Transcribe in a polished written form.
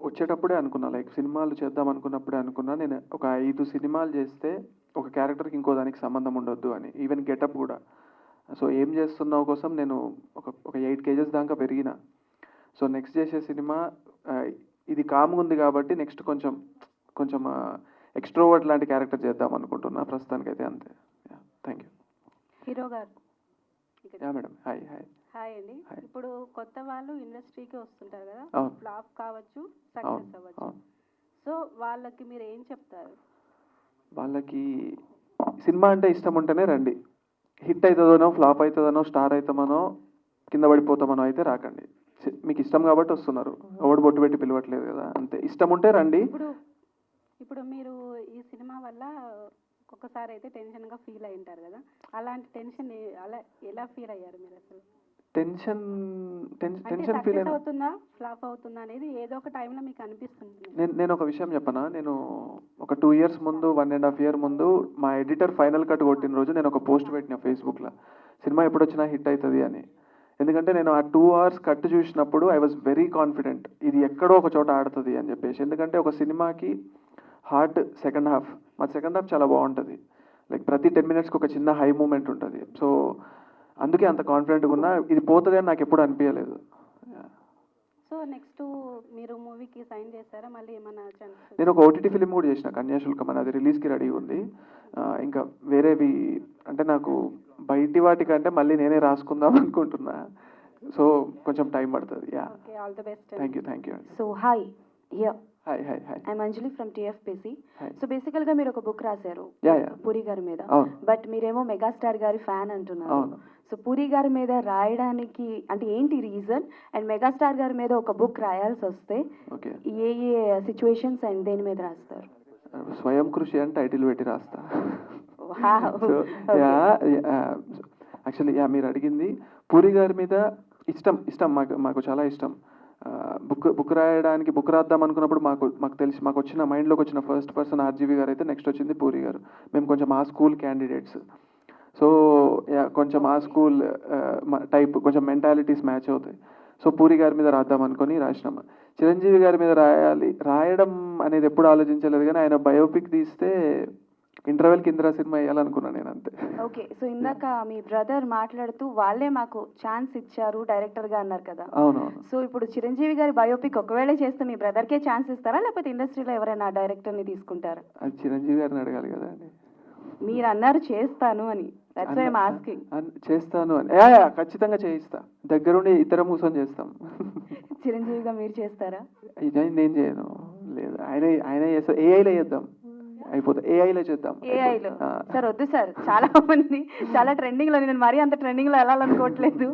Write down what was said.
వచ్చేటప్పుడే అనుకున్నా, లైక్ సినిమాలు చేద్దాం అనుకున్నప్పుడే అనుకున్నా, నేను ఒక 5 సినిమాలు చేస్తే ఒక క్యారెక్టర్కి ఇంకో దానికి సంబంధం ఉండొద్దు అని. ఈవెన్ గెటప్ కూడా. సో ఏం చేస్తున్నావు కోసం నేను ఒక 8 కేజెస్ దాకా పెరిగిన. సో నెక్స్ట్ చేసే సినిమా ఇది కామ్గా ఉంది కాబట్టి నెక్స్ట్ కొంచెం కొంచెం ఎక్స్ట్రోవర్ట్ లాంటి క్యారెక్టర్ చేద్దాం అనుకుంటున్నా ప్రస్తుతానికైతే. అంతే. Thank you. హీరో గారు. Yeah madam. Hi. Hi. Hi అండి. ఇప్పుడు కొత్త వాళ్ళు ఇండస్ట్రీకి వస్తుంటారు కదా, అవును. ఫ్లాప్ కావచ్చు, సక్సెస్ అవ్వచ్చు. సో వాళ్ళకి మీరు ఏం చెప్తారు? వాళ్ళకి సినిమా అంటే ఇష్టం ఉంటేనే రండి. హిట్ అవుతుందనో, ఫ్లాప్ అవుతుందనో, స్టార్ అవుతామనో, కింద పడిపోతామనో అయితే రాకండి. మీకు ఇష్టం కాబట్టి వస్తున్నారు. ఎవడు బొట్టు పెట్టి పిలవట్లేదు కదా, అంతే. ఇష్టం ఉంటే రండి. ఇప్పుడు మీరు ఈ సినిమా వల్ల ఒక్కొక్కసారి అయితే టెన్షన్గా ఫీల్ అయి ఉంటారు కదా, అలాంటి టెన్షన్ అలా ఎలా ఫీల్ అయ్యారు మీరు అసలు? టెన్షన్ ఫీల్ అవుతుందా, ఫ్లాప్ అవుతుందా అనేది ఏదో ఒక టైంలో మీకు అనిపిస్తుంది. నేను ఒక విషయం చెప్పనా, నేను ఒక 2 years ముందు, 1.5 year ముందు మా ఎడిటర్ ఫైనల్ కట్ కొట్టిన రోజు నేను ఒక పోస్ట్ పెట్టిన ఫేస్బుక్లో, సినిమా ఎప్పుడు వచ్చినా హిట్ అవుతుంది అని. ఎందుకంటే నేను ఆ 2 hours కట్ చూసినప్పుడు ఐ వాజ్ వెరీ కాన్ఫిడెంట్ ఇది ఎక్కడో ఒక చోట ఆడుతుంది అని చెప్పేసి. ఎందుకంటే ఒక సినిమాకి హార్ట్ సెకండ్ హాఫ్, మా సెకండ్ హాఫ్ చాలా బాగుంటుంది. లైక్ ప్రతి 10 minutesకి ఒక చిన్న హై మూమెంట్ ఉంటుంది. సో అందుకే అంత కాన్ఫిడెంట్గా ఉన్నా. ఇది పోతుంది అని నాకు ఎప్పుడు అనిపించలేదు. సో నెక్స్ట్ మీరు మూవీకి సైన్ చేస్తారా మళ్ళీ ఏమన్నా ఛాన్స్? నేను ఒక ఓటీటీ ఫిలిం కూడా చేసిన, కన్యాశుల్కం అని. అది రిలీజ్కి రెడీ ఉంది. ఇంకా వేరేవి అంటే నాకు బయటి వాటికంటే మళ్ళీ నేనే రాసుకుందాం అనుకుంటున్నా. సో కొంచెం టైం పడుతుంది. Yeah. Okay, all the best. Thank you. So hi. Hi. I'm Anjali from TFPC. So బేసికల్ గా మీరు ఒక బుక్ రాశారు పూరి గారి మీద, బట్ మీరేమో మెగాస్టార్ గారి ఫ్యాన్ అంటున్నారు. సో పూరి గారి మీద రాయడానికి అంటే ఏంటి రీజన్? అండ్ మెగాస్టార్ గారి మీద ఒక బుక్ రాయాల్సి వస్తే ఏ సిచ్యువేషన్స్ అండ్ దేని మీద రాస్తారు? స్వయం కృషి అని టైటిల్ పెట్టి రాస్తా. యాక్చువల్లీ మీరు అడిగింది పూరి గారి మీద ఇష్టం మాకు చాలా ఇష్టం. బుక్ రాయడానికి, బుక్ రాద్దాం అనుకున్నప్పుడు మాకు వచ్చిన మైండ్లోకి వచ్చిన ఫస్ట్ పర్సన్ ఆర్జీవి గారు అయితే, నెక్స్ట్ వచ్చింది పూరి గారు. మేము కొంచెం ఆ స్కూల్ క్యాండిడేట్స్. సో కొంచెం ఆ స్కూల్ టైప్ కొంచెం మెంటాలిటీస్ మ్యాచ్ అవుతాయి. సో పూరి గారి మీద రాద్దాం అనుకొని రాసినాము. చిరంజీవి గారి మీద రాయడం అనేది ఎప్పుడు ఆలోచించలేదు, కానీ ఆయన బయోపిక్ తీస్తే ఇంటర్వెల్కి ఇందిరా సినిమా వేయాలనుకున్నాను నేను, అంతే. ఓకే. సో ఇందాక మీ బ్రదర్ మాట్లాడుతూ వాళ్ళే మాకు ఛాన్స్ ఇచ్చారు డైరెక్టర్ గా అన్నారు కదా. అవునవును. సో ఇప్పుడు చిరంజీవి గారి బయోపిక్ ఒకవేళ చేస్తే మీ బ్రదర్కే ఛాన్స్ ఇస్తారా, లేకపోతే ఇండస్ట్రీలో ఎవరైనా డైరెక్టర్ని తీసుకుంటారా? అది చిరంజీవి గారిని అడగాలి కదా అండి. మీరు అన్నారు చేస్తాను అని, దట్స్ వై ఐయామ్ ఆస్కింగ్. చేస్తాను అని ఖచ్చితంగా చేయిస్తా. దగ్గరుండి ఇతర మూసం చేస్తాం. చిరంజీవిగా మీరు చేస్తారా? నేను చేయను. లేదు, ఆయన చేస్తా. ఏఐలో చేద్దాం, అయిపోతుంది. ఏఐలో చేద్దాం. ఏఐలో సార్ వద్దు సార్, చాలా మంది చాలా ట్రెండింగ్ లో, నేను మరీ అంత ట్రెండింగ్ లో వెళ్ళాలనుకోవట్లేదు.